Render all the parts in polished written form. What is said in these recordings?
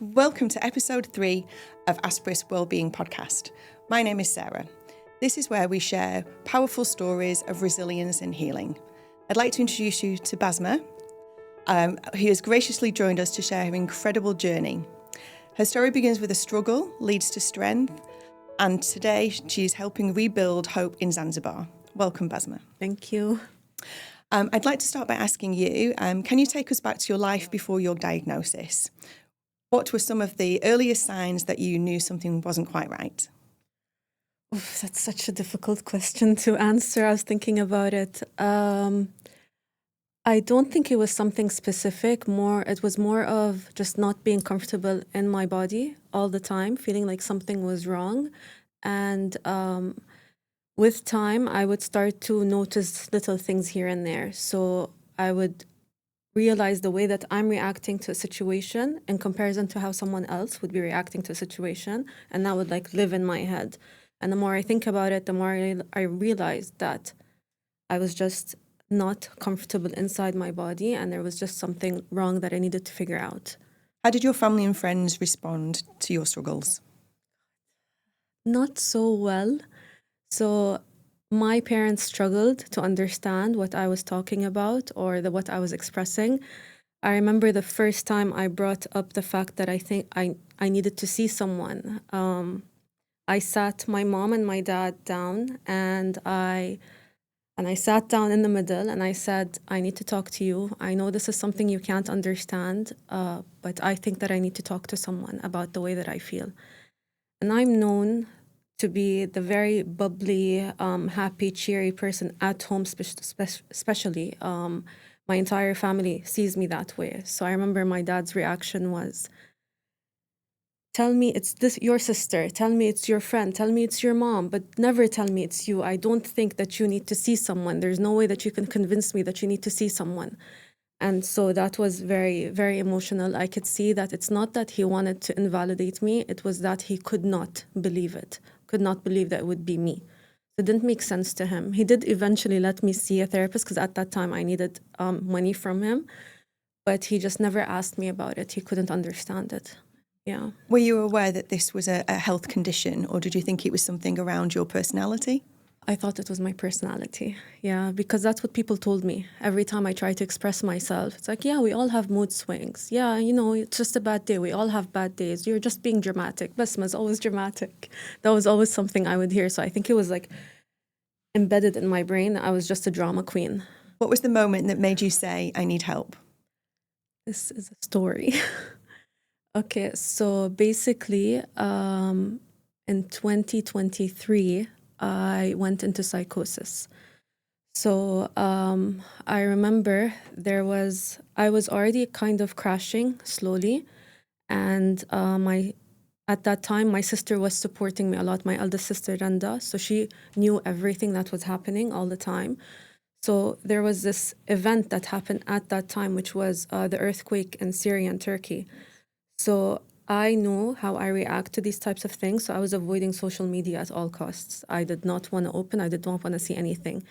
Welcome to episode 3 of Aspris Wellbeing Podcast. My name is Sarah. This is where we share powerful stories of resilience and healing. I'd like to introduce you to Basma, who has graciously joined us to share her incredible journey. Her story begins with a struggle, leads to strength, and today she is helping rebuild hope in Zanzibar. Welcome, Basma. Thank you. I'd like to start by asking you, can you take us back to your life before your diagnosis? What were some of the earliest signs that you knew something wasn't quite right? Oof, that's such a difficult question to answer. I was thinking about it. I don't think it was something specific. It was more of just not being comfortable in my body all the time, feeling like something was wrong. And with time, I would start to notice little things here and there. So I would realize the way that I'm reacting to a situation in comparison to how someone else would be reacting to a situation, and that would live in my head. And the more I think about it, the more I realized that I was just not comfortable inside my body, and there was just something wrong that I needed to figure out. How did your family and friends respond to your struggles? Not so well. So my parents struggled to understand what I was talking about or what I was expressing. I remember the first time I brought up the fact that I think I needed to see someone. I sat my mom and my dad down, and I sat down in the middle, and I said, I need to talk to you. I know this is something you can't understand, but I think that I need to talk to someone about the way that I feel. And I'm known to be the very bubbly, happy, cheery person at home, especially. My entire family sees me that way. So I remember my dad's reaction was, tell me it's your sister, tell me it's your friend, tell me it's your mom, but never tell me it's you. I don't think that you need to see someone. There's no way that you can convince me that you need to see someone. And so that was very, very emotional. I could see that it's not that he wanted to invalidate me, it was that he could not believe it. Could not believe that it would be me. It didn't make sense to him. He did eventually let me see a therapist because at that time I needed money from him, but he just never asked me about it. He couldn't understand it. Yeah. Were you aware that this was a health condition, or did you think it was something around your personality? I thought it was my personality, yeah, because that's what people told me. Every time I try to express myself, it's like, yeah, we all have mood swings. Yeah, it's just a bad day. We all have bad days. You're just being dramatic. Basma's always dramatic. That was always something I would hear. So I think it was embedded in my brain. I was just a drama queen. What was the moment that made you say, I need help? This is a story. Okay, so basically, in 2023, I went into psychosis. So I remember I was already kind of crashing slowly, and at that time my sister was supporting me a lot, my eldest sister Randa, so she knew everything that was happening all the time. So there was this event that happened at that time, which was the earthquake in Syria and Turkey. So I knew how I react to these types of things, so I was avoiding social media at all costs. I did not want to open, I did not want to see anything.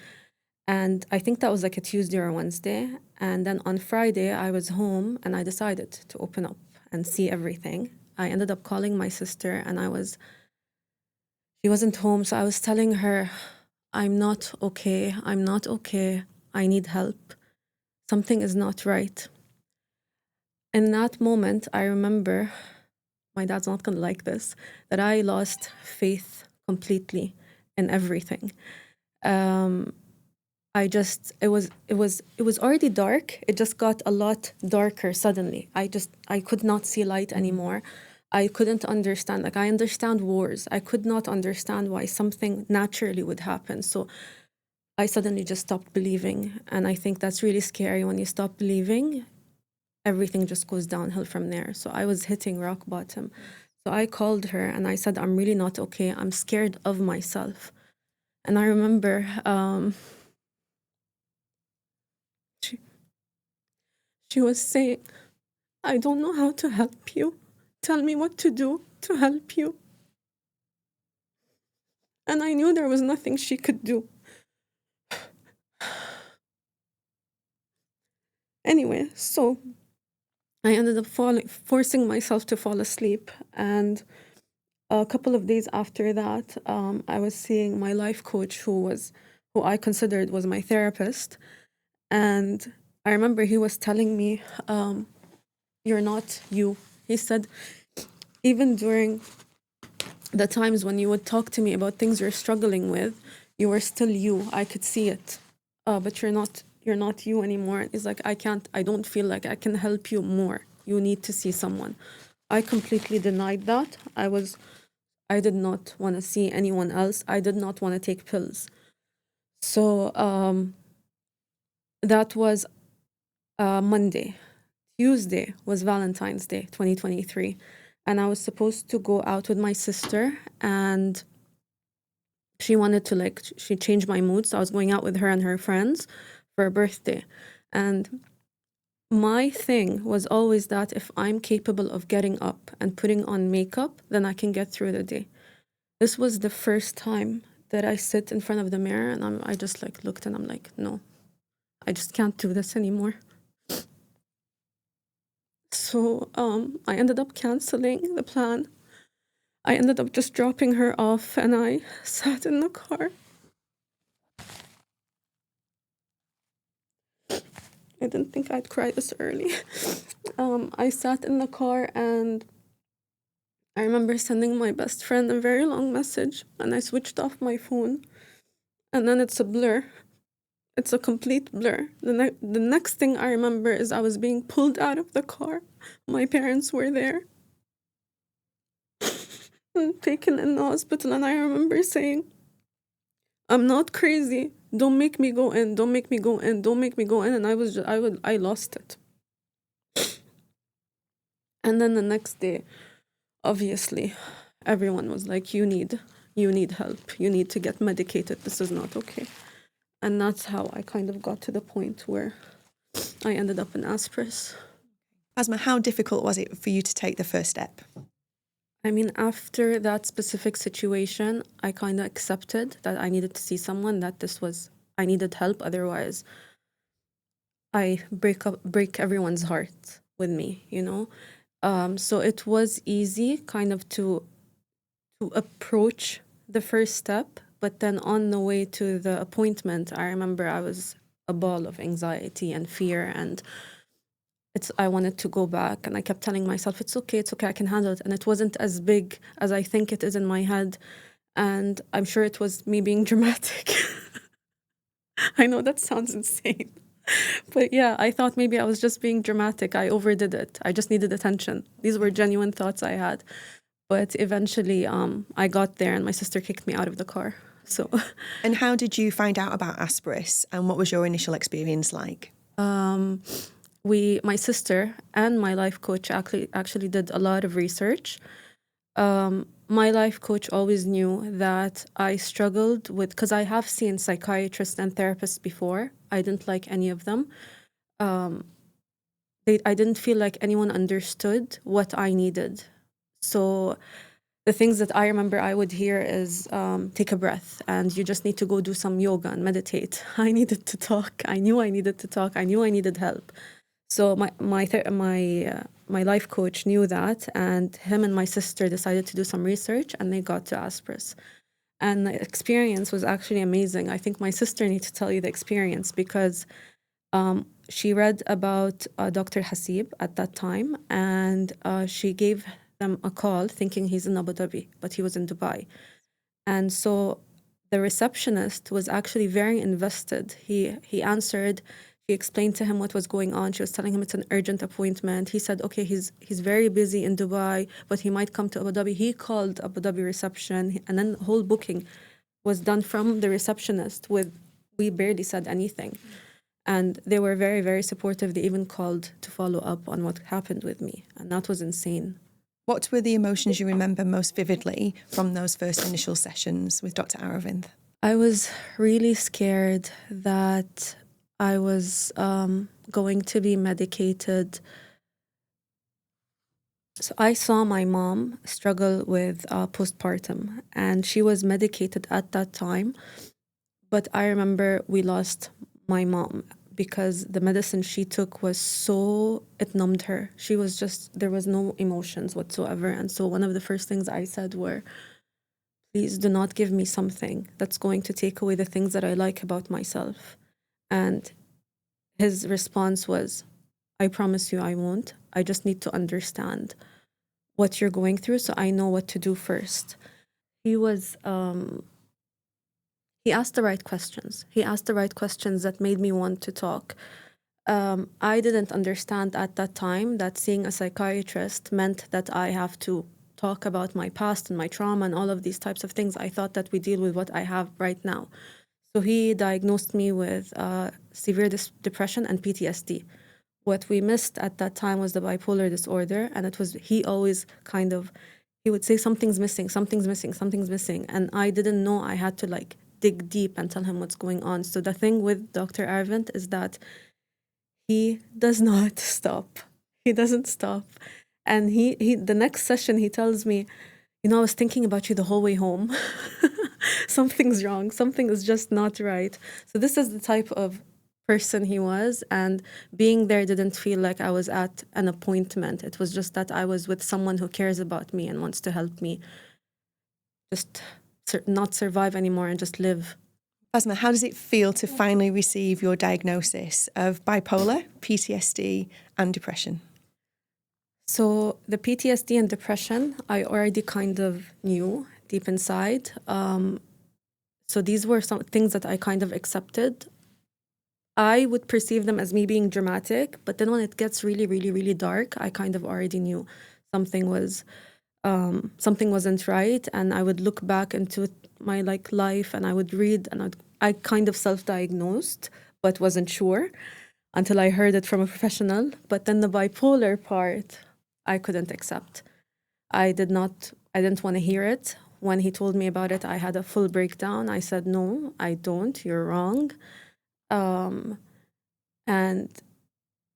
And I think that was a Tuesday or Wednesday. And then on Friday, I was home and I decided to open up and see everything. I ended up calling my sister, and she wasn't home, so I was telling her, I'm not okay, I need help. Something is not right. In that moment, I remember, my dad's not going to like this, that I lost faith completely in everything. It was already dark. It just got a lot darker suddenly. I could not see light anymore. I couldn't understand. I understand wars. I could not understand why something naturally would happen. So I suddenly just stopped believing. And I think that's really scary. When you stop believing, everything just goes downhill from there. So I was hitting rock bottom. So I called her and I said, I'm really not okay. I'm scared of myself. And I remember she was saying, I don't know how to help you. Tell me what to do to help you. And I knew there was nothing she could do. Anyway, so I ended up forcing myself to fall asleep. And a couple of days after that, I was seeing my life coach, who I considered was my therapist. And I remember he was telling me, you're not you. He said, even during the times when you would talk to me about things you're struggling with, you were still you. I could see it. But you're not you anymore. It's like, I don't feel like I can help you more. You need to see someone. I completely denied that. I did not want to see anyone else. I did not want to take pills. So that was Monday. Tuesday was Valentine's Day, 2023. And I was supposed to go out with my sister, and she wanted to she changed my mood. So I was going out with her and her friends for a birthday. And my thing was always that if I'm capable of getting up and putting on makeup, then I can get through the day. This was the first time that I sit in front of the mirror, and I just looked, and I'm like, no, I just can't do this anymore. So I ended up canceling the plan. I ended up just dropping her off, and I sat in the car. I didn't think I'd cry this early. I sat in the car, and I remember sending my best friend a very long message, and I switched off my phone, and then it's a blur. It's a complete blur. The next thing I remember is I was being pulled out of the car. My parents were there, and taken in the hospital, and I remember saying, I'm not crazy. Don't make me go in. Don't make me go in. Don't make me go in. And I lost it. And then the next day, obviously, everyone was like, you need help. You need to get medicated. This is not okay. And that's how I kind of got to the point where I ended up in Aspris. Basma, how difficult was it for you to take the first step? I mean, after that specific situation, I kind of accepted that I needed to see someone, that I needed help. Otherwise, I break everyone's heart with me, you know? So it was easy kind of to approach the first step. But then on the way to the appointment, I remember I was a ball of anxiety and fear, and I wanted to go back, and I kept telling myself, it's okay, I can handle it. And it wasn't as big as I think it is in my head. And I'm sure it was me being dramatic. I know that sounds insane. But yeah, I thought maybe I was just being dramatic. I overdid it. I just needed attention. These were genuine thoughts I had. But eventually I got there, and my sister kicked me out of the car. So. And how did you find out about Aspris, and what was your initial experience like? My sister and my life coach actually did a lot of research. My life coach always knew that I struggled with, because I have seen psychiatrists and therapists before. I didn't like any of them. I didn't feel like anyone understood what I needed. So the things that I remember I would hear is take a breath, and you just need to go do some yoga and meditate. I needed to talk. I knew I needed to talk. I knew I needed help. So my life coach knew that, and him and my sister decided to do some research, and they got to Aspris. And the experience was actually amazing. I think my sister needs to tell you the experience, because she read about Dr. Hasib at that time, and she gave them a call thinking he's in Abu Dhabi, but he was in Dubai. And so the receptionist was actually very invested. He answered. She explained to him what was going on. She was telling him it's an urgent appointment. He said, okay, he's very busy in Dubai, but he might come to Abu Dhabi. He called Abu Dhabi reception, and then the whole booking was done from the receptionist. We barely said anything. And they were very, very supportive. They even called to follow up on what happened with me. And that was insane. What were the emotions you remember most vividly from those first initial sessions with Dr. Aravind? I was really scared that I was going to be medicated. So I saw my mom struggle with postpartum, and she was medicated at that time. But I remember we lost my mom because the medicine she took it numbed her. There was no emotions whatsoever. And so one of the first things I said were, please do not give me something that's going to take away the things that I like about myself. And his response was, I promise you I won't. I just need to understand what you're going through so I know what to do first. He asked the right questions. He asked the right questions that made me want to talk. I didn't understand at that time that seeing a psychiatrist meant that I have to talk about my past and my trauma and all of these types of things. I thought that we deal with what I have right now. So he diagnosed me with severe depression and PTSD. What we missed at that time was the bipolar disorder, and he would say something's missing, something's missing, something's missing, and I didn't know I had to dig deep and tell him what's going on. So the thing with Dr. Arvind is that he does not stop. He doesn't stop. And the next session, he tells me, I was thinking about you the whole way home. Something's wrong. Something is just not right. So this is the type of person he was. And being there didn't feel like I was at an appointment. It was just that I was with someone who cares about me and wants to help me just not survive anymore and just live. Basma, how does it feel to finally receive your diagnosis of bipolar, PTSD, and depression? So the PTSD and depression, I already kind of knew deep inside. So these were some things that I kind of accepted. I would perceive them as me being dramatic, but then when it gets really, really, really dark, I kind of already knew something wasn't right. And I would look back into my life and I would read, and I kind of self-diagnosed, but wasn't sure until I heard it from a professional. But then the bipolar part, I couldn't accept. I didn't want to hear it. When he told me about it, I had a full breakdown. I said, no, I don't, you're wrong. And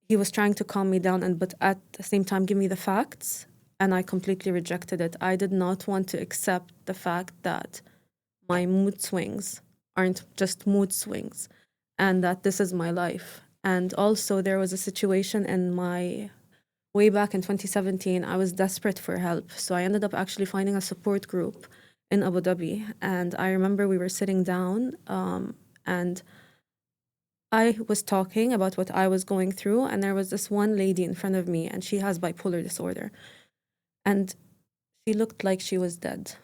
he was trying to calm me down, but at the same time give me the facts, and I completely rejected it. I did not want to accept the fact that my mood swings aren't just mood swings, and that this is my life. And also there was a situation way back in 2017, I was desperate for help. So I ended up actually finding a support group in Abu Dhabi. And I remember we were sitting down and I was talking about what I was going through. And there was this one lady in front of me, and she has bipolar disorder. And she looked like she was dead.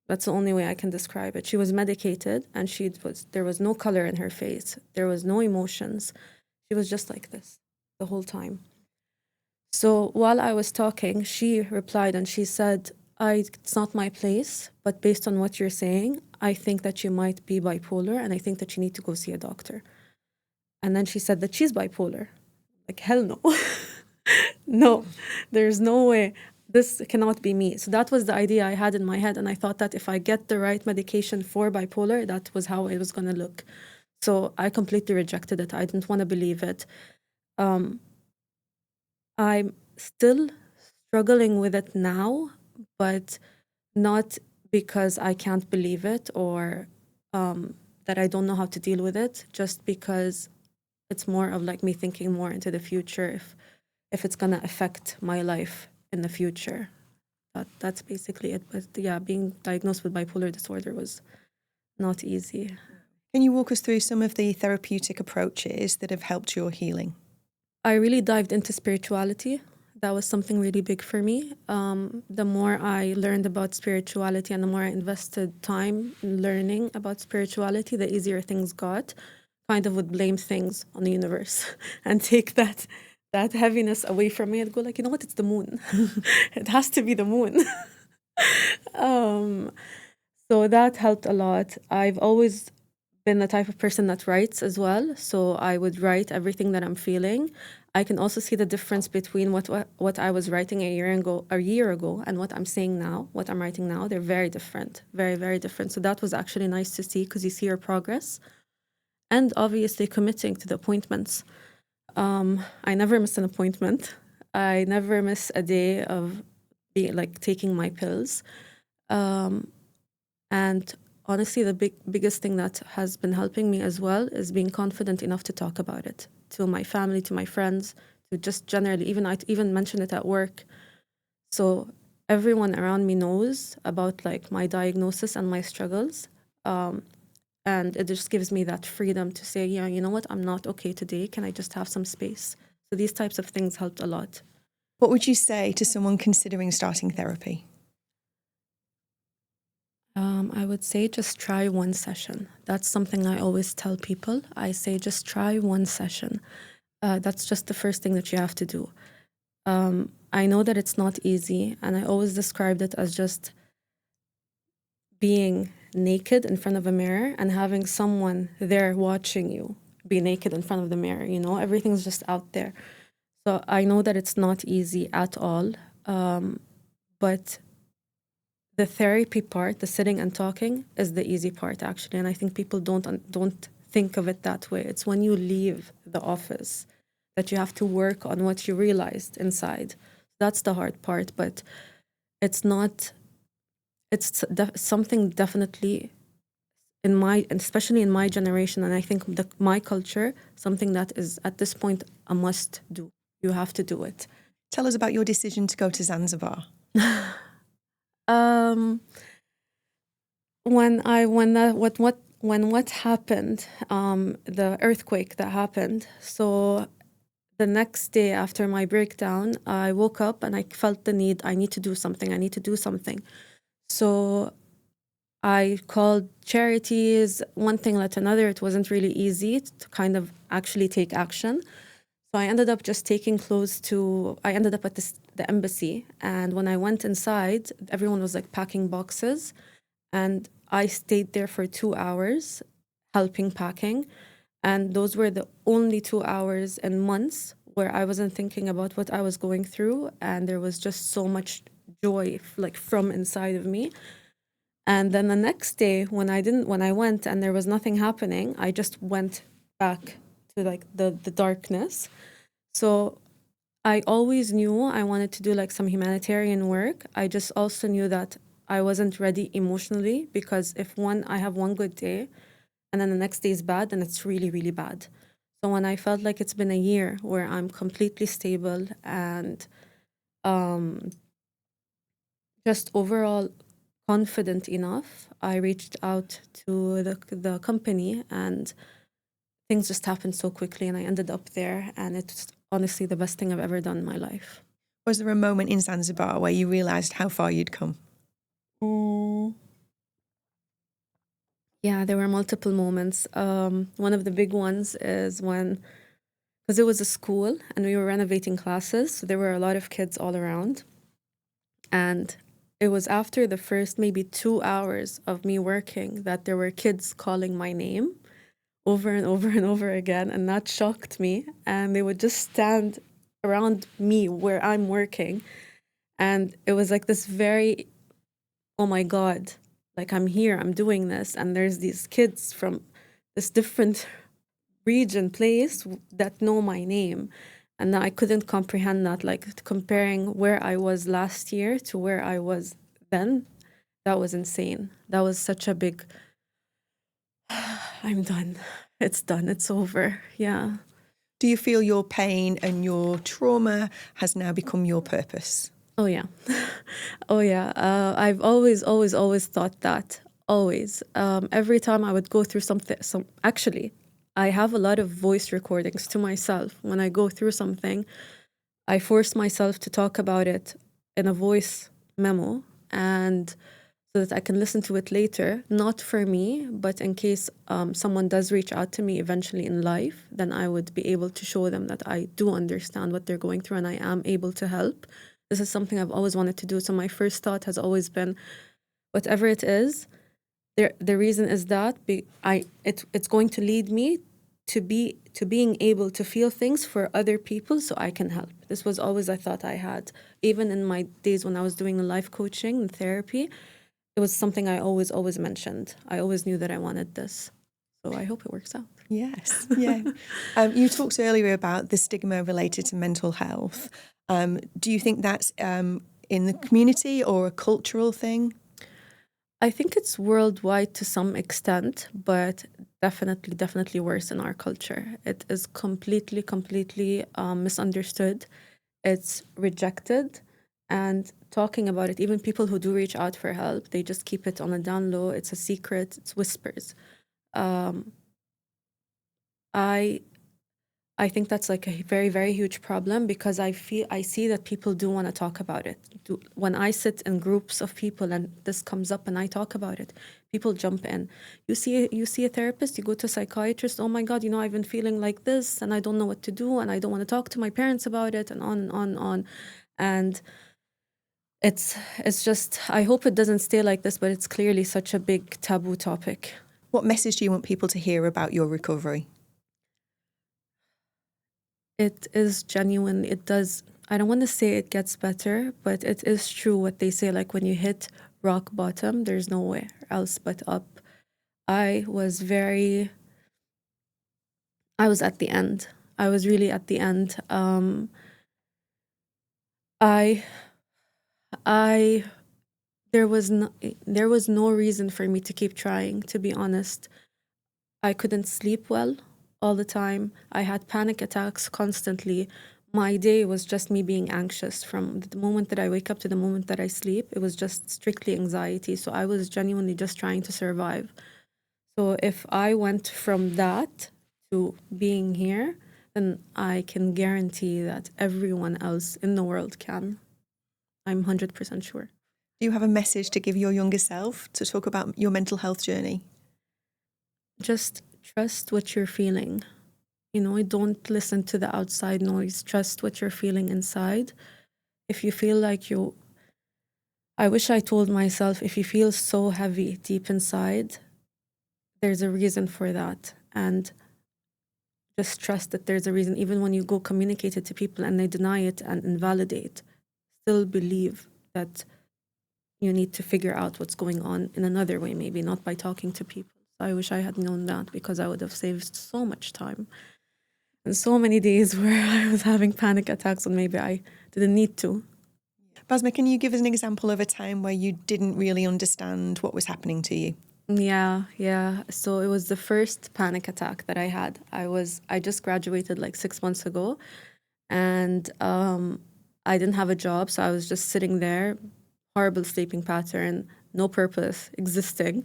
That's the only way I can describe it. She was medicated, and there was no color in her face. There was no emotions. She was just like this the whole time. So while I was talking, she replied and she said, it's not my place, but based on what you're saying, I think that you might be bipolar, and I think that you need to go see a doctor. And then she said that she's bipolar. Like, hell no. No, there's no way. This cannot be me. So that was the idea I had in my head. And I thought that if I get the right medication for bipolar, that was how it was going to look. So I completely rejected it. I didn't want to believe it. I'm still struggling with it now, but not because I can't believe it or that I don't know how to deal with it, just because it's more of me thinking more into the future if it's going to affect my life in the future. That's basically it. But yeah, being diagnosed with bipolar disorder was not easy. Can you walk us through some of the therapeutic approaches that have helped your healing? I really dived into spirituality. That was something really big for me. The more I learned about spirituality and the more I invested time in learning about spirituality, the easier things got. Kind of would blame things on the universe and take that heaviness away from me and go you know what, it's the moon. It has to be the moon. So that helped a lot. I've always been the type of person that writes as well. So I would write everything that I'm feeling. I can also see the difference between what I was writing a year ago and what I'm saying now, what I'm writing now. They're very different, very, very different. So that was actually nice to see, because you see your progress. And obviously committing to the appointments. I never miss an appointment. I never miss a day of taking my pills. And honestly, the biggest thing that has been helping me as well is being confident enough to talk about it, to my family, to my friends, to just generally, I even mention it at work. So everyone around me knows about like my diagnosis and my struggles. And it just gives me that freedom to say, yeah, you know what, I'm not okay today. Can I just have some space? So these types of things helped a lot. What would you say to someone considering starting therapy? I would say just try one session. That's something I always tell people. I say just try one session. That's just the first thing that you have to do. I know that it's not easy, and I always described it as just being naked in front of a mirror and having someone there watching you be naked in front of the mirror. You know, everything's just out there. So I know that it's not easy at all, but the therapy part, the sitting and talking, is the easy part actually, and I think people don't think of it that way. It's when you leave the office that you have to work on what you realized inside. That's the hard part, but it's not. It's something definitely especially in my generation, and I think my culture, something that is at this point a must do. You have to do it. Tell us about your decision to go to Zanzibar. When what happened, the earthquake that happened. So the next day after my breakdown, I woke up and I felt the need. I need to do something. So I called charities, one thing led to another. It wasn't really easy to kind of actually take action. So I ended up just taking clothes I ended up at the embassy. And when I went inside, everyone was like packing boxes. And I stayed there for 2 hours helping packing. And those were the only 2 hours in months where I wasn't thinking about what I was going through. And there was just so much joy like from inside of me. And then the next day when I went and there was nothing happening, I just went back to like the darkness. So I always knew I wanted to do like some humanitarian work. I just also knew that I wasn't ready emotionally, because if I have one good day and then the next day is bad, then it's really, really bad. So when I felt like it's been a year where I'm completely stable and just overall confident enough, I reached out to the company, and things just happened so quickly, and I ended up there, and it's honestly the best thing I've ever done in my life. Was there a moment in Zanzibar where you realised how far you'd come? Yeah, there were multiple moments. One of the big ones is because it was a school and we were renovating classes, so there were a lot of kids all around. And it was after the first maybe 2 hours of me working that there were kids calling my name over and over and over again, and that shocked me. And they would just stand around me where I'm working, and it was like this very, oh my God, like I'm here, I'm doing this, and there's these kids from this different place that know my name. And I couldn't comprehend that, like comparing where I was last year to where I was then. That was insane. That was such a big, I'm done. It's done. It's over. Yeah. Do you feel your pain and your trauma has now become your purpose? Oh, yeah. Oh, yeah. I've always thought that. Always. Every time I would go through actually, I have a lot of voice recordings to myself. When I go through something, I force myself to talk about it in a voice memo, and so that I can listen to it later, not for me, but in case someone does reach out to me eventually in life, then I would be able to show them that I do understand what they're going through and I am able to help. This is something I've always wanted to do. So my first thought has always been, whatever it is, the reason is that it's going to lead me to being able to feel things for other people so I can help. This was always a thought I had. Even in my days when I was doing life coaching and therapy, it was something I always mentioned. I always knew that I wanted this. So I hope it works out. Yes, yeah. You talked earlier about the stigma related to mental health. Do you think that's in the community or a cultural thing? I think it's worldwide to some extent, but definitely worse in our culture. It is completely misunderstood. It's rejected, and talking about it, even people who do reach out for help, they just keep it on a down low. It's a secret. It's whispers. I think that's like a very huge problem, because I see that people do want to talk about it. When I sit in groups of people and this comes up and I talk about it, people jump in. You see a therapist, you go to a psychiatrist, oh my God, I've been feeling like this and I don't know what to do and I don't want to talk to my parents about it, and on and on and on. And it's just, I hope it doesn't stay like this, but it's clearly such a big taboo topic. What message do you want people to hear about your recovery? It is genuine. It does. I don't want to say it gets better, but it is true what they say. Like when you hit rock bottom, there's nowhere else but up. I was at the end. I was really at the end. There was no reason for me to keep trying, to be honest. I couldn't sleep well all the time. I had panic attacks constantly. My day was just me being anxious from the moment that I wake up to the moment that I sleep. It was just strictly anxiety. So I was genuinely just trying to survive. So if I went from that to being here, then I can guarantee that everyone else in the world can. I'm 100% sure. Do you have a message to give your younger self to talk about your mental health journey? Just trust what you're feeling. Don't listen to the outside noise. Trust what you're feeling inside. If you feel like I wish I told myself, if you feel so heavy deep inside, there's a reason for that. And just trust that there's a reason. Even when you go communicate it to people and they deny it and invalidate, still believe that you need to figure out what's going on in another way, maybe not by talking to people. I wish I had known that, because I would have saved so much time and so many days where I was having panic attacks when maybe I didn't need to. Basma, can you give us an example of a time where you didn't really understand what was happening to you? Yeah. So it was the first panic attack that I had. I just graduated like 6 months ago, and I didn't have a job, so I was just sitting there, horrible sleeping pattern, no purpose, existing.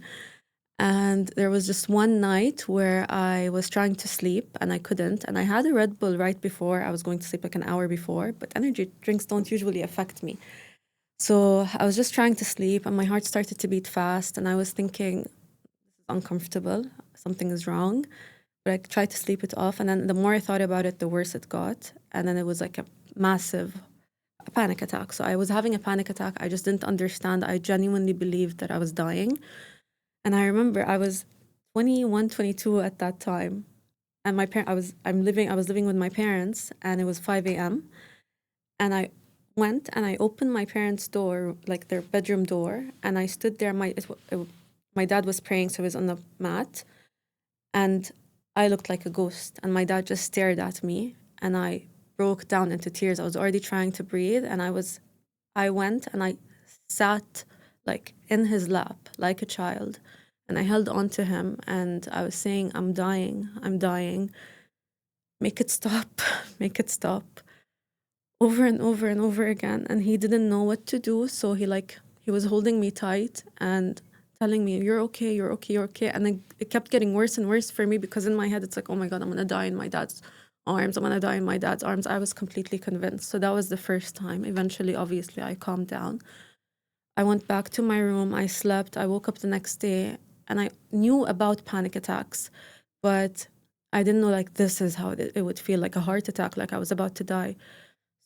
And there was just one night where I was trying to sleep and I couldn't. And I had a Red Bull right before. I was going to sleep like an hour before, but energy drinks don't usually affect me. So I was just trying to sleep and my heart started to beat fast. And I was thinking, this is uncomfortable. Something is wrong. But I tried to sleep it off. And then the more I thought about it, the worse it got. And then it was like a massive panic attack. So I was having a panic attack. I just didn't understand. I genuinely believed that I was dying. And I remember I was 21, 22 at that time. And I was living with my parents, and it was 5 a.m. And I went and I opened my parents' door, like their bedroom door, and I stood there. My dad was praying, so he was on the mat, and I looked like a ghost. And my dad just stared at me, and I broke down into tears. I was already trying to breathe, and I went and I sat like in his lap like a child, and I held on to him and I was saying, I'm dying, make it stop, make it stop, over and over and over again. And he didn't know what to do, so he was holding me tight and telling me, you're okay, and then it kept getting worse and worse for me, because in my head it's like, oh my God, I'm gonna die in my dad's arms, I was completely convinced. So that was the first time. Eventually, obviously, I calmed down. I went back to my room, I slept, I woke up the next day, and I knew about panic attacks, but I didn't know like this is how it would feel, like a heart attack, like I was about to die.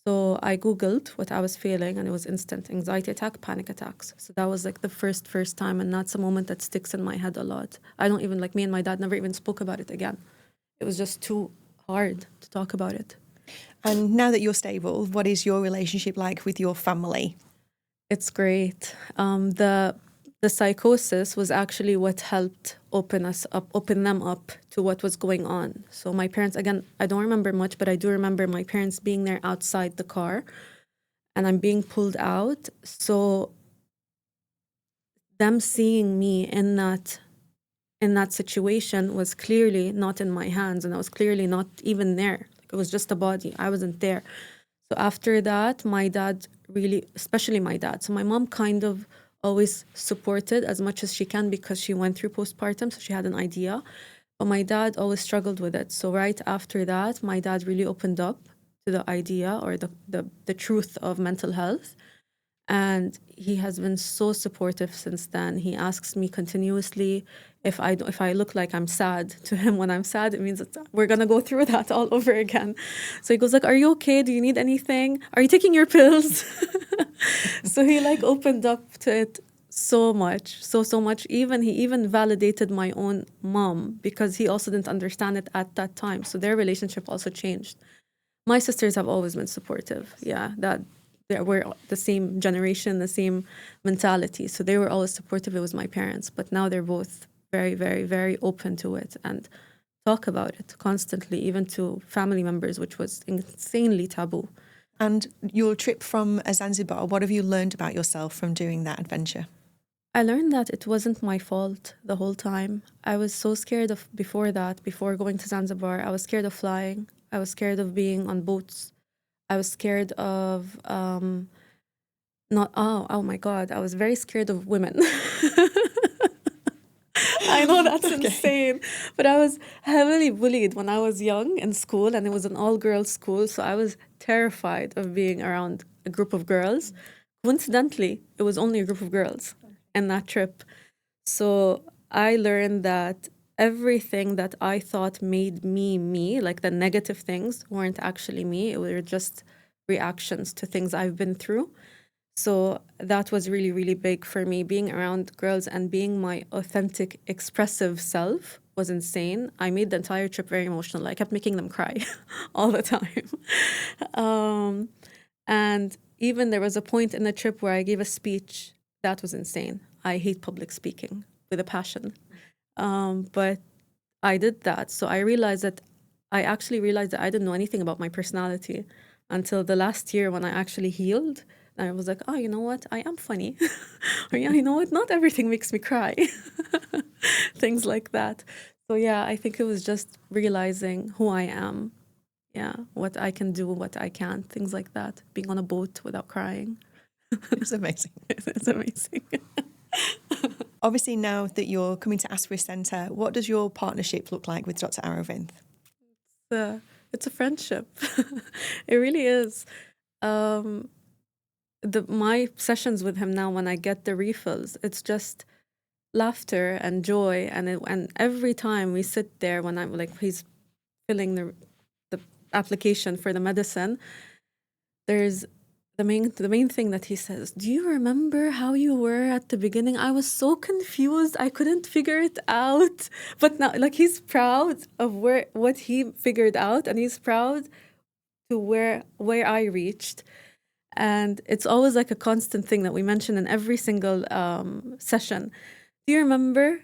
So I Googled what I was feeling, and it was instant anxiety attack, panic attacks. So that was like the first time, and that's a moment that sticks in my head a lot. I don't even, like, me and my dad never even spoke about it again. It was just too hard to talk about it. And now that you're stable, what is your relationship like with your family? It's great. The psychosis was actually what helped open them up to what was going on. So my parents, again, I don't remember much, but I do remember my parents being there outside the car, and I'm being pulled out. So them seeing me in in that situation was clearly not in my hands, and I was clearly not even there. It was just a body. I wasn't there. So after that, my dad really, especially my dad. So my mom kind of always supported as much as she can because she went through postpartum, so she had an idea. But my dad always struggled with it. So right after that, my dad really opened up to the idea or the truth of mental health. And he has been so supportive since then. He asks me continuously if I look like I'm sad. To him, when I'm sad, it means that we're gonna go through that all over again. So he goes like, "Are you okay? Do you need anything? Are you taking your pills?" So he like opened up to it so much, so much. He even validated my own mom because he also didn't understand it at that time. So their relationship also changed. My sisters have always been supportive. Yeah, that. We're the same generation, the same mentality. So they were always supportive. It was my parents. But now they're both very, very, very open to it and talk about it constantly, even to family members, which was insanely taboo. And your trip from Zanzibar, what have you learned about yourself from doing that adventure? I learned that it wasn't my fault the whole time. I was so scared of, before going to Zanzibar, I was scared of flying. I was scared of being on boats. I was scared of oh my God, I was very scared of women. I know that's insane, but I was heavily bullied when I was young in school, and it was an all-girls school, so I was terrified of being around a group of girls. Coincidentally, it was only a group of girls in that trip. So I learned that everything that I thought made me, like the negative things, weren't actually me. It were just reactions to things I've been through. So that was really, really big for me. Being around girls and being my authentic, expressive self was insane. I made the entire trip very emotional. I kept making them cry all the time. And even there was a point in the trip where I gave a speech. That was insane. I hate public speaking with a passion. But I did that. So I actually realized that I didn't know anything about my personality until the last year when I actually healed. And I was like, oh, you know what? I am funny. Or, yeah, you know what? Not everything makes me cry. Things like that. So, yeah, I think it was just realizing who I am. Yeah, what I can do, what I can't, things like that. Being on a boat without crying. It's amazing. It's amazing. Obviously, now that you're coming to Aspris Centre, what does your partnership look like with Dr. Aravind? It's a friendship. It really is. My sessions with him now, when I get the refills, it's just laughter and joy, and every time we sit there, when I'm like, he's filling the application for the medicine, there's the main thing that he says, do you remember how you were at the beginning? I was so confused, I couldn't figure it out. But now, like, he's proud of what he figured out, and he's proud to where I reached. And it's always like a constant thing that we mention in every single session. Do you remember?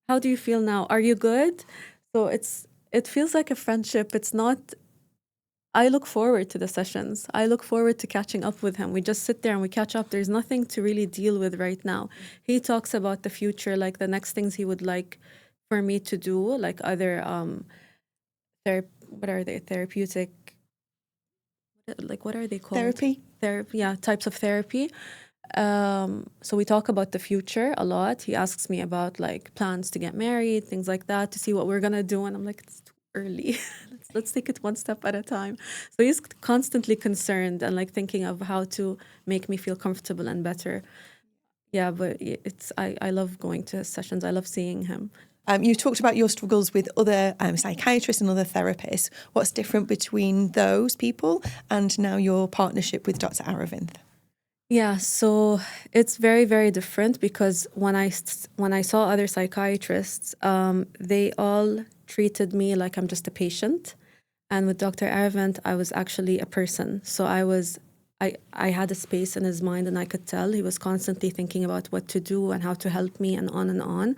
How do you feel now? Are you good? So it feels like a friendship. It's not. I look forward to the sessions. I look forward to catching up with him. We just sit there and we catch up. There's nothing to really deal with right now. He talks about the future, like the next things he would like for me to do, like other what are they? Therapeutic. Like, what are they called? Therapy, yeah, types of therapy. So we talk about the future a lot. He asks me about like plans to get married, things like that, to see what we're gonna do. And I'm like, it's too early. let's take it one step at a time. So he's constantly concerned and like thinking of how to make me feel comfortable and better. Yeah, but I love going to his sessions. I love seeing him. You talked about your struggles with other psychiatrists and other therapists. What's different between those people and now your partnership with Dr. Aravind? Yeah, so it's very, very different because when I saw other psychiatrists, they all treated me like I'm just a patient. And with Dr. Aravind, I was actually a person. So I had a space in his mind, and I could tell he was constantly thinking about what to do and how to help me and on and on.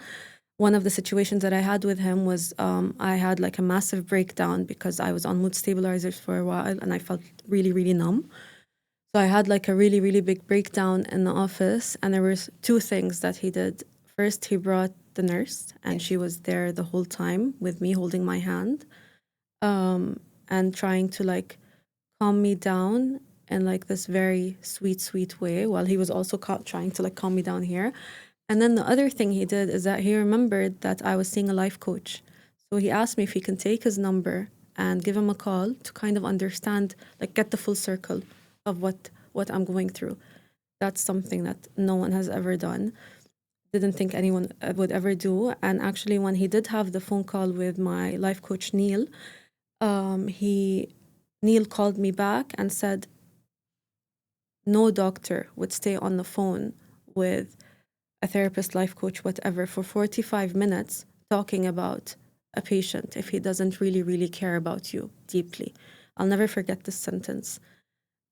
One of the situations that I had with him was I had like a massive breakdown because I was on mood stabilizers for a while and I felt really, really numb. So I had like a really, really big breakdown in the office, and there was two things that he did. First, he brought the nurse, and she was there the whole time with me, holding my hand, and trying to like calm me down in like this very sweet way, while he was also trying to like calm me down here. And then the other thing he did is that he remembered that I was seeing a life coach. So he asked me if he can take his number and give him a call to kind of understand, like get the full circle of what I'm going through. That's something that no one has ever done. Didn't think anyone would ever do. And actually, when he did have the phone call with my life coach, Neil, Neil called me back and said, no doctor would stay on the phone with a therapist, life coach, whatever, for 45 minutes talking about a patient if he doesn't really care about you deeply. I'll never forget this sentence.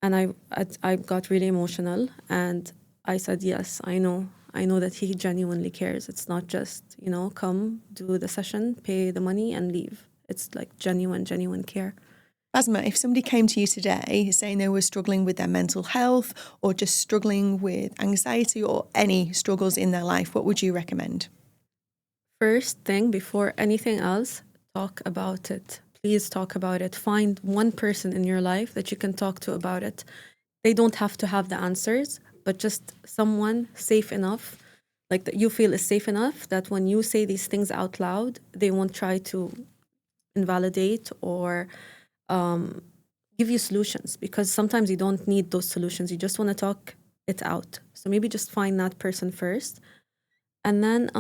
And I got really emotional, and I said, yes, I know that he genuinely cares. It's not just, come, do the session, pay the money and leave. It's like genuine care. Basma, if somebody came to you today saying they were struggling with their mental health or just struggling with anxiety or any struggles in their life, what would you recommend? First thing, before anything else, talk about it. Please talk about it. Find one person in your life that you can talk to about it. They don't have to have the answers, but just someone safe enough, like that you feel is safe enough that when you say these things out loud, they won't try to invalidate or give you solutions, because sometimes you don't need those solutions. You just want to talk it out. So maybe just find that person first, and then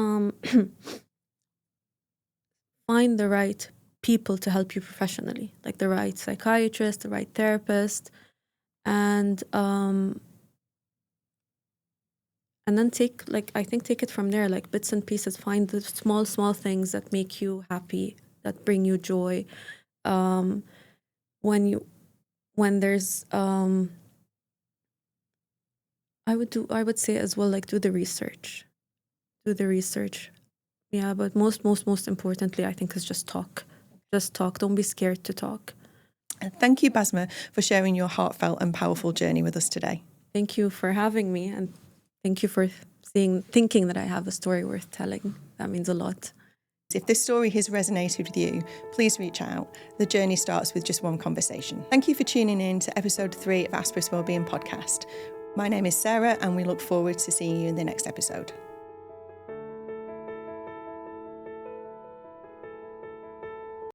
find the right people to help you professionally, like the right psychiatrist, the right therapist, and then take it from there, like bits and pieces. Find the small things that make you happy, that bring you joy. When there's I would say as well, like do the research. Yeah, but most importantly, I think is just talk. Don't be scared to talk. Thank you, Basma, for sharing your heartfelt and powerful journey with us today. Thank you for having me, and thank you for thinking that I have a story worth telling. That means a lot. If this story has resonated with you, please reach out. The journey starts with just one conversation. Thank you for tuning in to episode 3 of Aspris Wellbeing Podcast. My name is Sarah, and we look forward to seeing you in the next episode.